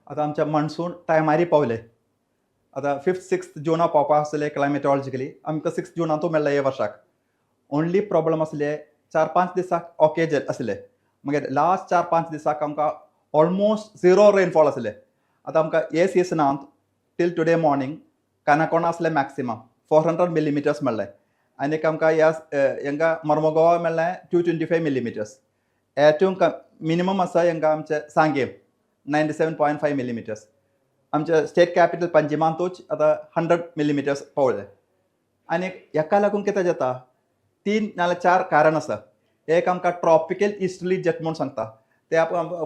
आतां आमच्या मान्सून टायमारी पावले. आतां 5th 6th जुना पावपा आसले क्लायमेटॉलॉजिकली आमकां 6th जुनाचो मेळ्ळो हे वर्साक. ओन्ली प्रॉब्लम आसले 4-5 दिसाक ओके आसले. मागीर लास्ट 4-5 दिसाक आमकां ऑलमोस्ट 0 रेनफॉल आसले. आतां आमकां हे सिजनांत टील टुडे मॉर्निंग कानाकोणा असले मॅक्सिमम 400 मिलीमिटर्स मेळ्ळे. आनीक आमकां हांगा मर्मगोवा मेळ्ळें 225 मिलीमिटर्स. ഏറ്റവും മിനിമം आसा हांगा आमचे सांगेम 97.5 मिलीमिटर्स. आमचे स्टेट कॅपिटल पंजिमांतूच आतां 100 मिलीमिटर्स पावले. आनीक हेका लागून कितें जाता 3 नाल्यार 4 कारण आसा. एक आमकां ट्रॉपिकल इस्टर्ली जेट म्हणून सांगता ते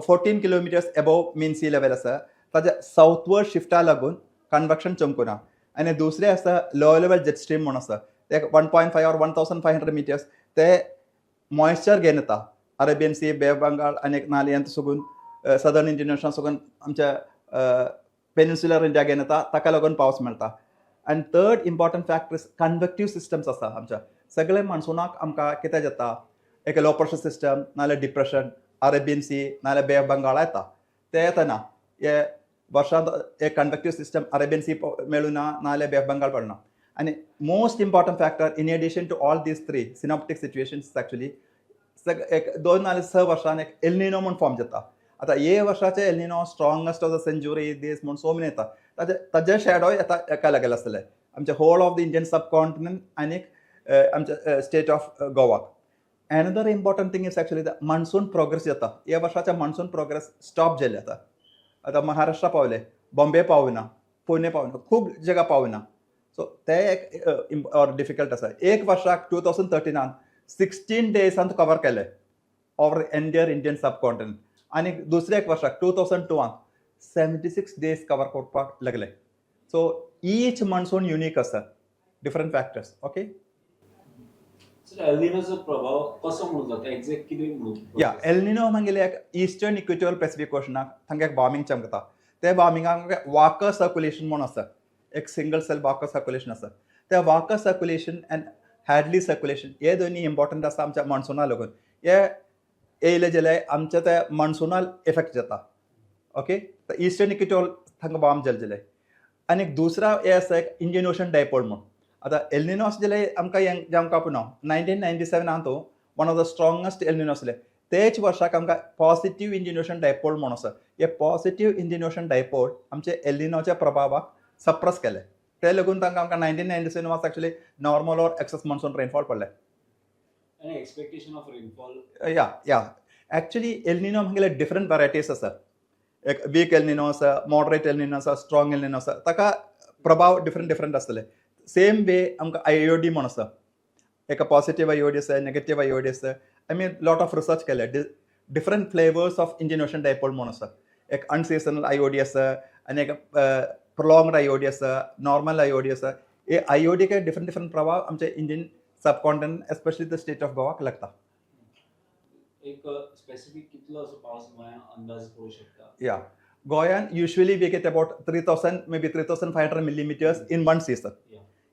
14 किलोमिटर्स एबव मीन सी लेवल आसा. ताच्या सावथवर्ड शिफ्टा लागून कन्वेक्शन चमकुना. आनी दुसरें आसा लो लेवल जेट स्ट्रीम म्हणून आसा ते 1.5 or 1500 मिटर्स ते मॉइश्चर घेवन येता. Arabian sea, bay of Bengal आनी नाल्यार सोगून सदर्न इंडियन ओशन सोगून आमच्या पेनिन्सुलर इंडिया घेवन येता. ताका लागून पावस मेळटा. आनी थर्ड इम्पॉर्टंट फॅक्टर कन्वेक्टिव्ह सिस्टम्स आसा आमच्या. सगळे मान्सूनाक आमकां कितें जाता एक लो प्रेशर सिस्टम नाल्यार डिप्रेशन अरेबियन सी नाल्यार बे ऑफ बंगाल येता. ते येतना हे वर्सांत एक कन्वेक्टिव्ह सिस्टम अरेबियन सी मेळुना नाल्यार बे ऑफ बंगाल पडना. आनी most important factor in addition to all these 3 synoptic situations actually एक 2 नाल्यार 6 वर्सांनी एक एल्निनो म्हणून फॉर्म जाता. आतां हे वर्साचे एल्निनो स्ट्रॉंगस्ट ऑफ द सेंच्युरी दीस म्हणून सो मेनी येता. ताजे शॅडो येता एका लागीं आसतले आमचे होल ऑफ द इंडियन सब कॉन्टिनेंट आनीक आमच्या स्टेट ऑफ गोवाक. Another important thing is actually the monsoon progress जाता. हे वर्साचे मान्सून प्रोग्रेस स्टॉप जाले आतां. आतां महाराष्ट्रा पावले, बॉम्बे पावना, पुणे पावना, खूब जागा पावना. सो ते एक डिफिकल्ट आसा. एक वर्साक 2013 16 डेजांत कवर केले ओवर एंटायर इंडियन सब कॉन्टिनेंट. आनी दुसरे एक वर्साक 2002 76 डेज कवर करपाक लागले. सो ईच मान्सून युनीक आसा डिफरंट फॅक्टर्स. ओके एल्निनोचो प्रभाव कसो म्हणून जाता एक्झॅक्ट कितें म्हणून या एल्निनो म्हगेले एक ईस्टर्न इक्वेटोरियल पॅसिफिक ओशनाक थंय एक वॉर्मिंग चमकता. ते वॉर्मिंगाक वाकर सर्क्युलेशन म्हणून आसा. एक सिंगल सेल वाकर सर्क्युलेशन आसा. त्या Walker circulation and Hadley circulation हे दोनी इम्पॉर्टंट आसा आमच्या मान्सूना लागून. हे येयले जाल्यार आमच्या त्या मान्सूनाल इफेक्ट जाता. ओके ईस्टर्न इक्वेटोरियल थंय वार्म जाले जाल्यार. आनी दुसरा हे आसा एक इंडियन ओशन डायपोल म्हणून. आतां एल्निनो आसा जाल्यार आमकां आमकां पुनो 1997 तो वन ऑफ द स्ट्रॉंगस्ट एल्निनो आसले. तेच वर्साक आमकां पॉझिटिव्ह इंडियन ओशन डायपोल म्हणून आसा. हे पॉझिटिव्ह इंडियन ओशन डायपोल आमचे एल्निनोच्या प्रभावाक सप्रेस केले. ते लागून तांकां आमकां 1997 वाज actually normal or excess monsoon rainfall पडले. एनी एक्सपेक्टेशन ऑफ रेनफॉल या एक्चुअली एल्निनो म्हगेले डिफरंट वरायटीज आसा. एक वीक एल्निनो आसा, मॉडरेट एल्निनो आसा, स्ट्रॉंग एल्निनो आसा. ताका प्रभाव डिफरंट आसतले. सेम वे आमकां आयोडी म्हणून आसा. एक पॉझिटिव्ह आयोडी आसा, नेगेटिव्ह आयोडी आसा. आमी लॉट ऑफ रिसर्च केले. Different flavours of Indian ocean dipole म्हणून आसा. एक अनसिजनल आयोडी आसा आनी एक प्रोलॉंगड आयोडी आसा, नॉर्मल आयोडी आसा. हे आयोडीचे डिफरंट प्रभाव आमचे इंडियन सब continent especially the state of गोवाक लागता. एक स्पेसिफिक कितलो असो पावस गोंयांत अंदाज पडू शकता? या गोंयांत usually we get about 3000 may be 3500 millimetres in one season.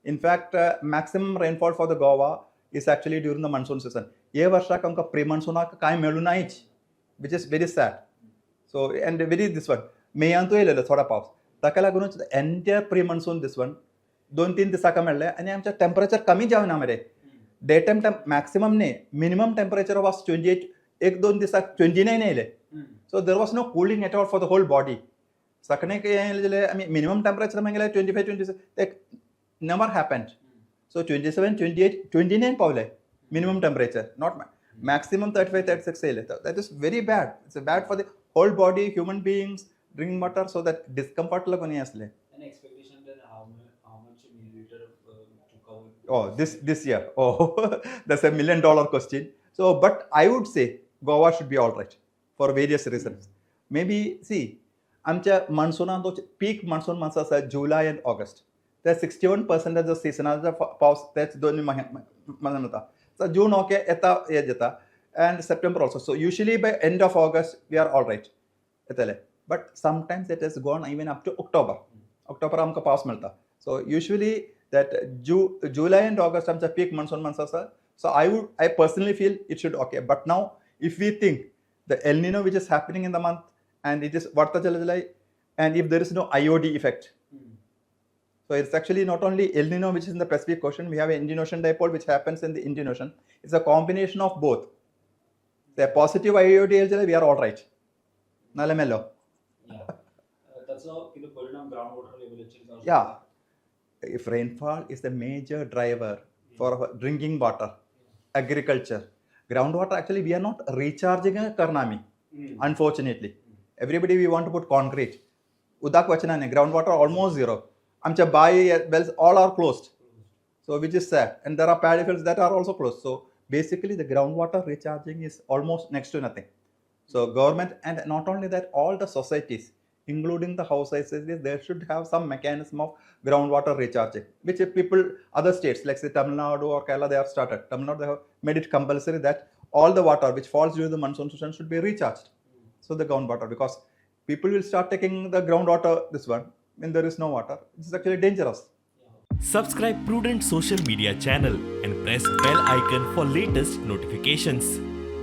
In fact, maximum rainfall for the Goa is actually during the monsoon season. हे वर्षाक आमकां प्री मान्सूनाक कांय मेळूं नायच, which is very sad. So and very this one मेयांतूय येयलेलो थोडा पावस. ताका लागूनच entire pre monsoon this one 2-3 दिसाक मेळ्ळे आनी आमचें टेम्परेचर कमी जावना मरे. डे टायम मॅक्सिमम न्ही मिनिमम टेम्परेचर वॉज 28. 1-2 दिसाक 29 येयले. So there was no cooling at all for the whole body. सकाळीं येयले जाल्यार आमी मिनिमम टेम्परेचर मागीर 25-26 ते never happened. So 27, 28, 29 Pawle minimum temperature, not maximum 35, 36 येयले. That is very bad. It's bad for the whole body, human beings, drinking water, so that discomfort लागून हे असले. An expectation then how much milliliter to cover? Oh, this year. Oh, that's a $1 million question. So, but I would say Goa should be all right for various reasons. Maybe see, आमच्या मान्सूनाचो peak monsoon मास आसा जुलै and August. ते 61% जो सिजनाचो पावस तेच दोन म्हयन्यांत जाता. सो June okay येता हे जाता end September also. So usually by end of August we are all right येतले. But sometimes it is gone even up to October. October आमकां पावस मेळटा. So usually that July and August आमचा peak monsoon months आसा. So I personally feel it should okay. But now if we think the El Nino which is happening in the month and it is वाडता जाल्यार and if there is no IOD effect. Hmm. So it's actually not only El Nino, which is in the Pacific Ocean, we have an Indian Ocean Dipole, which happens in the Indian Ocean. It's a combination of both. The positive IOD, we are all right. Nalamello. Yeah. त्याचं किती परिणाम groundwater levelचे जाऊ शकतो? Yeah. If rainfall is the major driver for our drinking water, agriculture, groundwater, actually we are not recharging a Karnami, Hmm. unfortunately. Everybody we want to put concrete. Udak vachanane, groundwater almost zero. Amcha bai wells all are closed. So which is sad. And there are paddy fields that are also closed. So basically the groundwater recharging is almost next to nothing. So government, and not only that, all the societies, including the houses, they should have some mechanism of groundwater recharging, which if people, other states like say Tamil Nadu or Kerala, they have started. Tamil Nadu, they have made it compulsory that all the water which falls during the monsoon season should be recharged. So the groundwater, because people will start taking the groundwater, this one, when there is no water. This is actually dangerous. Subscribe Prudent social media channel and press bell icon for latest notifications.